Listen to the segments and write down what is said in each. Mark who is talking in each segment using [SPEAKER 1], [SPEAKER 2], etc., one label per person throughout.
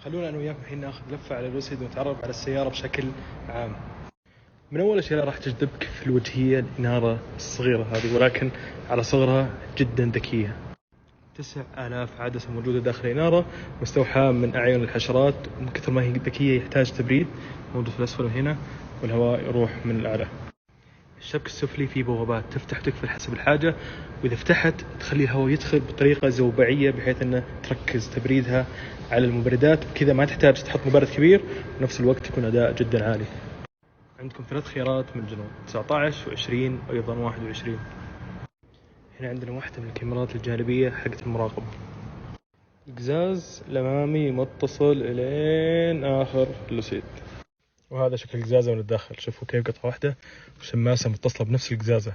[SPEAKER 1] خلونا أنا وياكم الحين ناخذ لفة على لوسيد ونتعرف على السيارة بشكل عام. من أول أشياء راح تجذبك في الوجهية الإنارة الصغيرة هذه، ولكن على صغرها جدا ذكية. 9000 عدسة موجودة داخل الإنارة، مستوحاة من أعين الحشرات، ومن كثر ما هي ذكية يحتاج تبريد موجود في الأسفل هنا، والهواء يروح من الأعلى. الشبك السفلي فيه بوابات تفتح وتقفل حسب الحاجة، وإذا فتحت تخلي الهواء يدخل بطريقة زوبعية بحيث أنه تركز تبريدها على المبردات، بكذا ما تحتاج تحط مبرد كبير ونفس الوقت يكون أداء جدا عالي. عندكم 3 خيارات من الجنوب، 19 و20 وأيضا 21. هنا عندنا واحدة من الكاميرات الجانبية حقت المراقبة. القزاز الأمامي متصل إلين آخر اللوسيد، وهذا شكل القزازة من الداخل. شوفوا كيف قطعة واحدة وشماسة متصلة بنفس القزازة.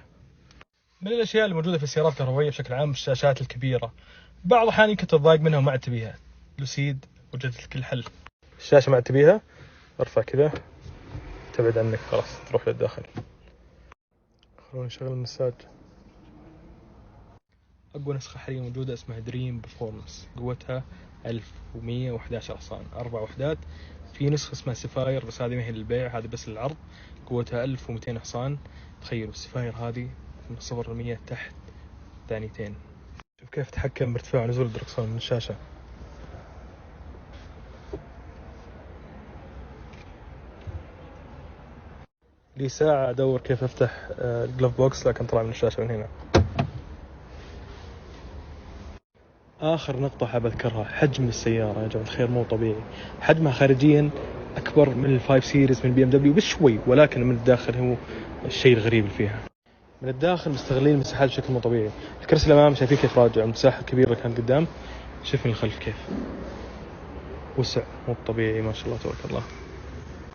[SPEAKER 1] من الأشياء الموجودة في السيارات الكهربائية بشكل عام الشاشات الكبيرة، بعض الأحيان يمكن تتضايق منها وما تبيها. لوسيد وجدت لك الحل. الشاشة ما تبيها، ارفع كذا تبعد عنك خلاص تروح للداخل. خلونا نشغل المساج. أقوى نسخة حاليا موجودة اسمها دريم برفورمانس، قوتها 1111 حصان، 4 وحدات. في نسخة اسمها سفاير بس هذه ما هي للبيع، هذه بس للعرض، قوتها 1200 حصان. تخيلوا السفاير هذه من 0 ل 100 تحت ثانيتين. شوف كيف تحكم بارتفاع ونزول الدركسون من الشاشة. لي ساعة أدور كيف أفتح الجلوف بوكس، لكن طلع من الشاشة من هنا. آخر نقطة حاب أذكرها، حجم السيارة يا جماعة الخير مو طبيعي. حجمها خارجيا أكبر من ال5 سيريز من BMW بشوي، ولكن من الداخل هو الشيء الغريب اللي فيها. من الداخل مستغلين المساحات بشكل مو طبيعي. الكرسي الأمام شايفين كيف راجع، المساحة الكبيرة اللي كانت قدام. شوف من الخلف كيف وسع مو طبيعي، ما شاء الله تبارك الله.